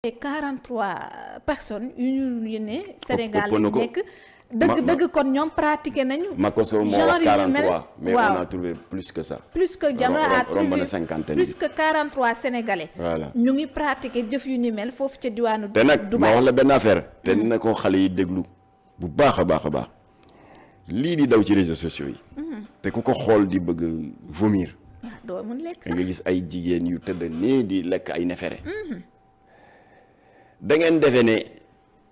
43 personnes yu ñu ne Sénégal lañu nekk dëgg kon ñoom pratiqué nañu. Makosso moo wax 43 mais on a trouvé plus que ça. plus que Jamra a trouvé cinquantaine plus que 43 Sénégalais. voilà ñu ngi pratiqué jëf yu ni mel foofu ca diwaanu. te nag ma wax la benn affaire. te na ko xale yi déglu bu baax a baax a baax lii di daw ci réseaux sociaux yi. te ku ko xool di bëgg vomir. doo mun lekk nga gis ay jigéen yu tëdd nii di lekk ay nefere. da ngeen defee ne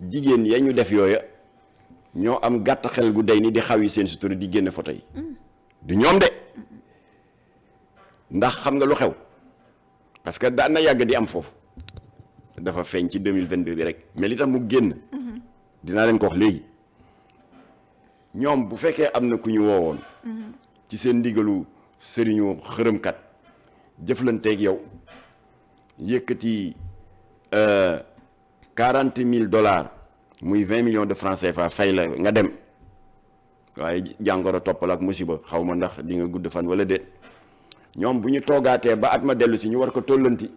jigéen ya ñu def yooya ñoo am gàtt xel gu day ni di xaw yi seen sutura di génn photo yi du ñoom de ndax xam nga lu xew parce que daan na yàgg di am foofu dafa feeñ ci 2022 bi rek mais li tax mu génn dinaa leen ko wax léegi ñoom bu fekkee am na ku ñu woowoon ci seen ndigalu sëriñu xërëmkat jëflanteeg yow yëkkati $40,000 muy 20 millions de francs CFA fay la nga dem waaye jàngoro toppal ak musiba xaw ma ndax di nga gudd fan wala déet ñoom bu ñu toogaatee ba at ma dellu si ñu war ko tollanti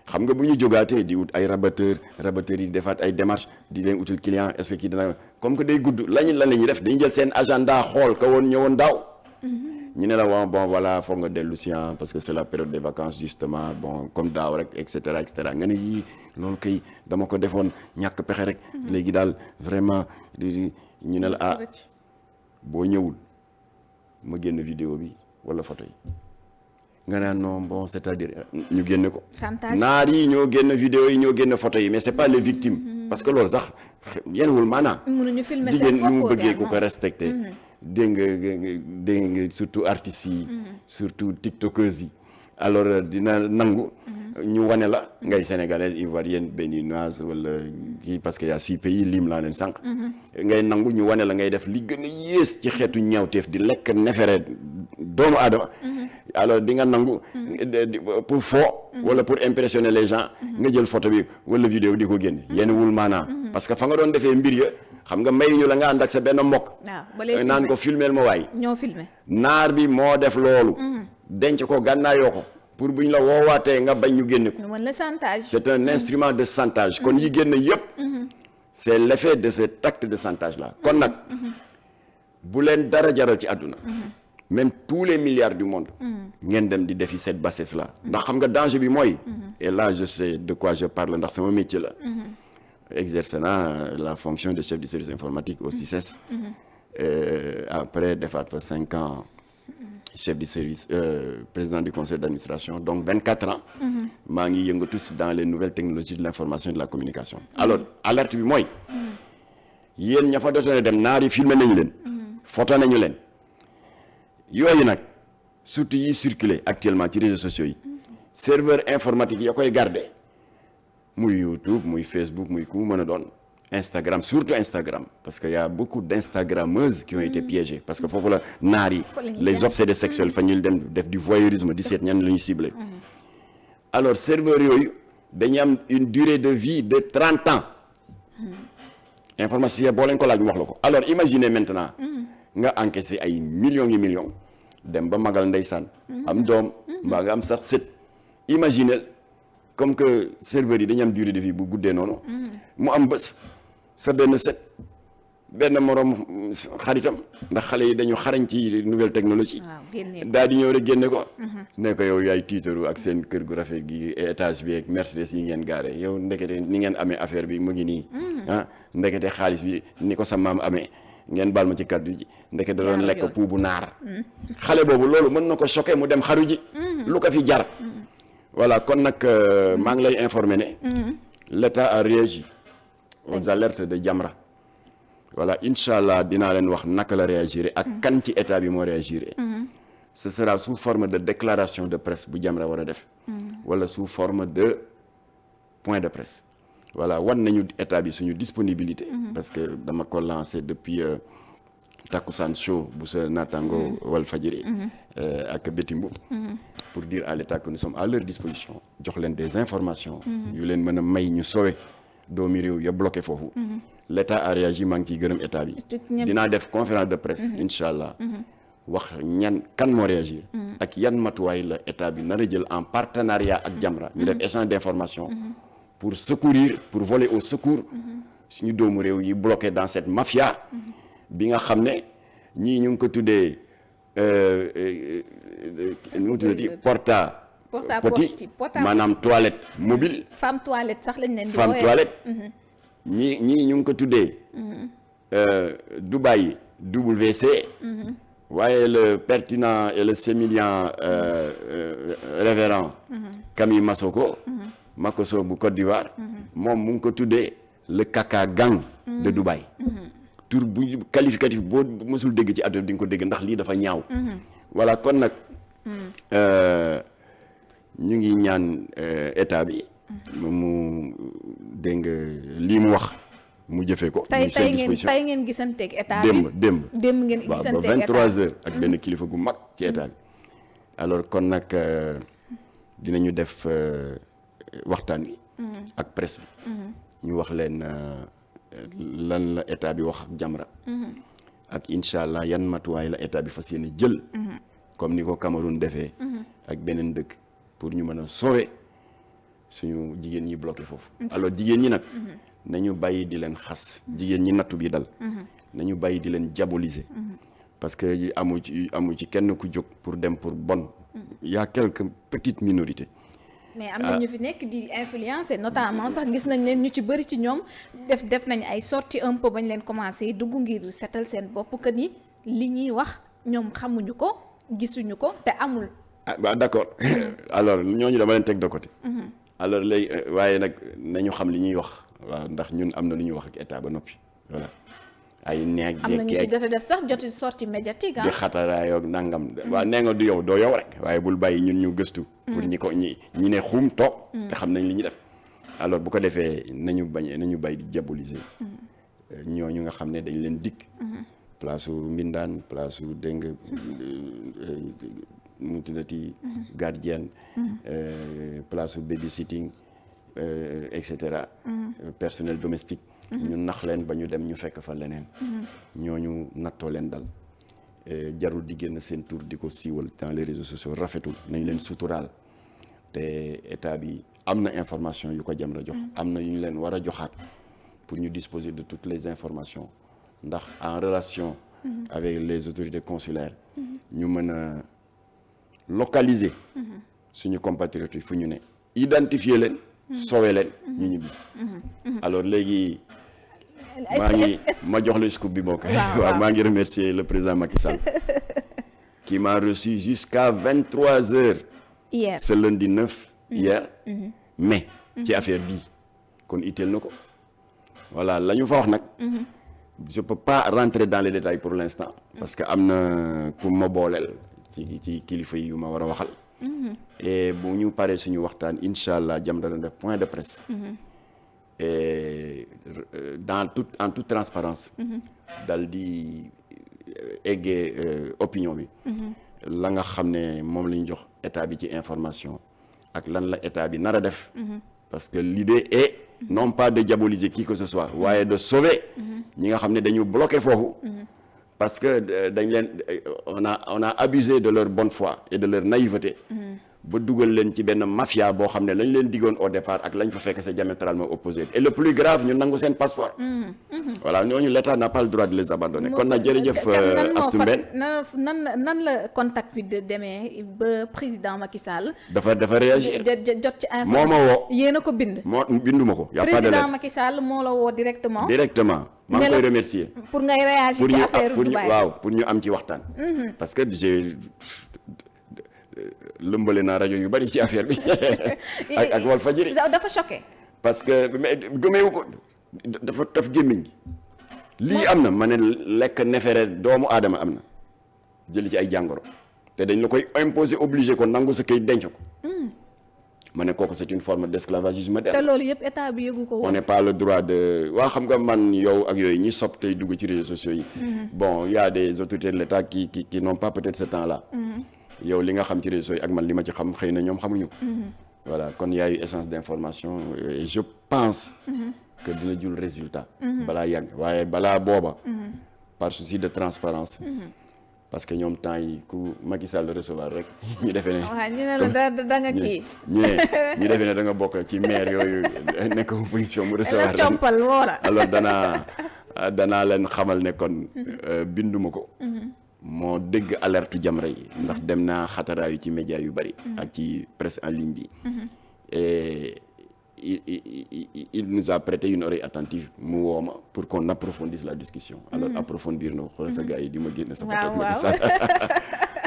xam nga bu ñu jógaatee di wut ay rabatteur yi di defaat ay démarches di leen utul client est-ce que kii dina comme que day gudd lan la ñuy def dañuy jël seen agenda xool ka woon ñëwoon daaw. ñu ne la waaw bon voilà foog nga dellu si parce que c'est la période des vacances justement bon comme daaw rek et cetera nga ne yii loolu kay dama ko defoon ñàkk pexe rek. léegi daal vraiment ñu ne la boo ñëwul ma génn vidéo bi wala photo yi nga naan non bon c'est-à-dire ñu génne ko. naar yi ñoo génn vidéo yi ñoo génn photo yi mais c'est pas les victimes. parce que loolu sax yenwul maanaam. mënuñu filmer jigéen ñu mu bëggee ku ko respecté. dégg nga surtout artistes yi. surtout tiktokeuses yi. alors dina nangu. ñu wane la ngay sénégalaise ivoirienne béninoise wala kii parce que y a 6 pays lim laa leen sànq. ngay nangu ñu wane la ngay def li gën a yées ci xeetu ñaawteef di lekk nefere doomu aadama. alors di nga nangu. pour faux. wala pour impressionner les gens. nga jël photo bi wala vidéo di ko génne. yenn wul maanaam. parce que fa nga doon defee mbir ya xam nga may ñu la nga ànd ak sa benn mbokk. waaw naan ko filmeel ma waay. ñoo filmé. naar bi moo def loolu. denc ko gànnaayoo ko. pour bu ñu la woowaatee nga bañ ñu génne ko. le chantage. c'est un instrument de chantage. kon yi génn yëpp. c'est l'effet de cet acte de chantage là. kon nag bu leen dara jaral ci àdduna. même tous les milliards du monde. ngeen dem di defi cette bassesse là. ndax xam nga danger bi mooy. et là je sais de quoi je parle ndax sama métier la. exerce naa la fonction de chef du service informatique au CICES. Après defaat fa 5 ans. chef du service président du conseil d'administration donc 24 ans. maa ngi yëngatu dans les nouvelles technologies de l'information et de la communication. alors alerte bi mooy. yéen ña fa dootoo dem naar yi filmé nañu leen. photo nañu leen. yooyu nag surtout yi circulé actuellement ci réseaux sociaux yi. serveur informatique ya koy garder muy YouTube muy Facebook muy ku mu mën a doon. Instagram surtout Instagram parce que y a beaucoup d'instagrammeuses qui ont été piégées parce que foofu la naar yi les obsédés sexuels fa ñu dem def du voyeurisme di seet ñan la ñuy ciblé. alors serveurs yooyu dañuy am une durée de vie de 30 ans. information boo leen ko laaj mu wax la ko alors imaginez maintenant. nga encaissé ay millions yi millions dem ba magal ndeysaan. am doom mbaa nga am sax sët. imaginez comme que serveurs yi dañu am durée de vie bu guddee noonu. mu am bés. sa benn set benn morom xaritam ndax xale yi dañu xarañ ci nouvelle technologie. daal di ñëw rek génne ko. ne ko yow yaay tiitaru ak seen kër gu rafet gi étage bi ak Mercedes yi ngeen gaare yow ndekete ni ngeen amee affaire bi mu ngi nii. ndekete xaalis bi ni ko sa maam amee ngeen baal ma ci kaddu ji ndekete da doon lekk puubu naar. xale boobu loolu mën na ko choquer mu dem xaru ji. lu ko fi jar. voilà kon nag maa ngi lay informer ne. l'État a réagi. aux alertes de Jamra voilà incha allah dinaa leen wax naka la réagir ak kan ci état bi moo réagir. ce sera sous forme de déclaration de presse bu Jamra war a def. wala sous forme de point de presse. voilà wan nañu état bi suñu disponibilité. parce que dama ko lancé depuis Takusaan Show bu sa naataango Walfadjri ak Betty Mboup pour dire à l'état que nous sommes à leur disposition jox leen des informations. yu leen mën a may ñu sowe. doomi réew ya bloqué foofu. l'état a réagi maa ngi ciy gërëm état bi. dinaa def conférence de presse. incha allah wax kan moo réagir. ak yan matuwaay la état bi nar a jël en partenariat ak Jamra ñu def échange d'information pour secourir pour voler au secours suñu doomu réew yi bloqué dans cette mafia bi nga xam ne ñii ñu ngi ko tuddee nu mu tuddati porta poti maanaam toilette mobile. femme toilette sax lañ leen di femme toilette. ñii ñu ngi ko tuddee Dubaï WC. waaye le pertinent et le sémillant révérend Camille Makosso bu Côte d'Ivoire moom mu ngi ko tuddee le Kaka Gang de Dubaï. tur bu qualificatif boo mësul dégg ci àdduna di nga ko dégg ndax lii dafa ñaaw. voilà kon nag ñu ngi ñaan état bi mu dégg nga lii mu wax mu jëfee ko. tey ngeen gisanteeg état bi démb ngeen gisanteeg état ba 23h ak benn kilifa gu mag ci état bi. alors kon nag dinañu def waxtaan wi. ak presse bi. ñu wax leen lan la état bi wax ak Jamra. ak incha allah yan matuwaay la état bi fas yéene jël. comme ni ko Cameroun defee. ak beneen dëkk pour ñu mën a sauver suñu jigéen ñi bloqué foofu. alors jigéen ñi nag. nañu bàyyi di leen xas. jigéen ñi nattu bi dal. nañu bàyyi di leen diaboliser. parce que amu ci kenn ku jóg pour dem pour bon. y a quelques petites minorités. mais am na ñu fi nekk di influencer notamment sax gis nañ leen ñu ci bëri ci ñoom def nañ ay sorties un peu bañ leen commencé dugg ngir setal seen bopp que ni li ñuy wax ñoom xamuñu ko gisuñu ko te amul. ah bah d'accord alors ñooñu dama leen teg de côté. alors léegi waaye nag nañu xam li ñuy wax. waaw ndax ñun am na lu ñuy wax ak état ba noppi voilà. ay neeg am na ñu si jot a def sax joti sortie médiatique di xataraayoo nangam. waaw nee nga du yow doo yow rek. waaye bul bàyyi ñun ñu gëstu. pour ñi ne xuum toog. te xam nañ li ñuy def. alors bu ko defee nañu bàyyi di diaboliser. ñooñu nga xam ne dañ leen dikk. place su mbindaan place su dégg nga mu tuddati gardienne. place su babysitting et cetera. personnel domestique. ñu nax leen ba ñu dem ñu fekk fa leneen. ñooñu nattoo leen dal. jarul di génn seen tur di ko siiwal dans les réseaux sociaux rafetul nañ leen suturaal te état bi am na information yu ko Jamra jox. am na yu ñu leen war a joxaat pour ñu disposer de toutes les informations ndax en relation. avec les autorités consulaires. ñu mën a localiser. suñu compatriotes yi fu ñu ne. identifier leen. sauver leen ñu ñu bis. alors léegi. ma jox la scoop bi bokk. waaw maa ngi remercier le président Macky Sall. qui m'a reçu jusqu'à 23h. hier ce lundi 9. hier. mais ci affaire bii kon itteel na ko. voilà la ñu fa wax nag. je peux pas rentrer dans les détails pour l'instant. parce que am na ku ma booleel ci kilifa yi yu ma war a waxal. et bu ñu paree suñu waxtaan incha allah Jamra dana def point de presse. et en toute transparence dal di eggee opinion bi. la nga xam ne moom la ñu jox état bi ci information ak lan la état bi nar a def. parce que l'idée est non pas de diaboliser qui que ce soit waaye de sauver ñi nga xam ne dañu bloqué foofu. parce que dañ leen on a abusé de leur bonne foi et de leur naïveté. ba dugal leen ci benn mafia boo xam ne lañ leen diggoon au départ ak lañ fa fekk c'est diamétralement opposé et le plus grave ñu nangu seen passeport. voilà ñooñu l'état n'a pas le droit de les abandonner. kon nag jërëjëf Astou Mbène nan la contact bi de demee ba président Macky Sall. dafa réagir jot ci information moo ma woo. yéen a ko bind. binduma ko. y a pas de lettre président Macky Sall moo la woo directement. maa ngi koy remercier. pour ngay réagir ci affaire Dubaï pour ñu am ci waxtaan. parce que j'ai lëmbale naa rajo yu bari ci affaire bi ak Walfadjri dafa choqué parce que mais gëmeewu ko dafa taf gémmiñ gi lii am na ma ne lekk nefere doomu aadama am na jëli ci ay jàngoro te dañ la koy imposer obligé ko nangu sa kayit denc ko ma ne kooku c'est une forme d'esclavagisme moderne. te loolu yëpp état bi yëgu ko woon. on n'est pas le droit de waa xam nga man yow ak yooyu ñi sopp tey dugg ci réseaux sociaux yi. bon il y a des autorités de l'État qui n'ont pas peut-être ce temps-là. yow li nga xam ci réseaux yi ak man li ma ci xam xëy na ñoom xamuñu ko. voilà kon y a eu essence d'information et je pense. que dina jul résultat. balaa yàgg waaye balaa booba. par souci de transparence parce que ñoom temps yi ku Macky Sall recevoir rek ñu defee ne. waaw ñu ne la da nga kii. ñu defee ne da nga bokk ci maire yooyu nekk opposition mu recevoir la compal woola. alors danaa leen xamal ne kon binduma ko. moo dégg alerte Jamra yi ndax dem naa xataraayu ci média yu bari. ak ci presse en ligne bi. et il nous a prêté une oreille attentive mu woo ma pour qu'on approfondisse la discussion. alors approfondir na xool sa gars yi di ma génne sa photo ma gis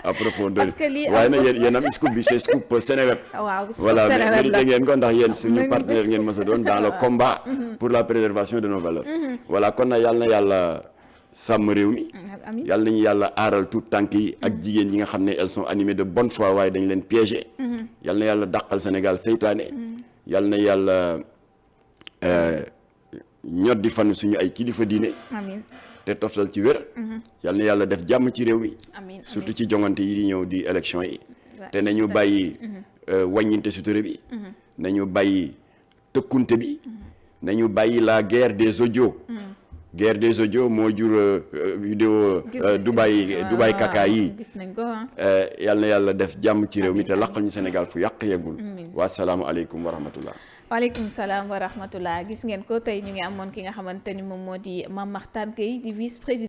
approfondir parce que lii waaye nag yéen am scoop bi c'est scoop Seneweb. waaw voilà mérité ngeen ko ndax yéen suñu partenaire ngeen mës a doon dans le combat pour la préservation de nos valeurs. voilà kon nag yàlla na yàlla sàmm réew mi. yàlla nañu yàlla aaral tout tànk yi ak jigéen ñi nga xam ne elles sont animées de bonne foi waaye dañ leen piégé. yàlla na yàlla dàqal Sénégal seytaane. yàlla na yàlla ñot di fan suñu ay kilifa diine. amiin te toftal ci wér. yàlla na yàlla def jàmm ci réew mi. amiin surtout ci jongante yi di ñëw di élection yi. te nañu bàyyi wàññinte sutura bi. nañu bàyyi tëkkunte bi. nañu bàyyi la guerre des audios. guerre des audios moo jur vidéo Dubaï kaka yi. gis nañ ko yàlla na yàlla def jàmm ci réew mi te laqal ñu Sénégal fu yàq yeggul. wa salaamu aleykum wa rahmatullah. waaleykum salaam wa rahmatullah gis ngeen ko tey ñu ngi amoon ki nga xamante ni moom moo di Mame Mactar Gueye di vice président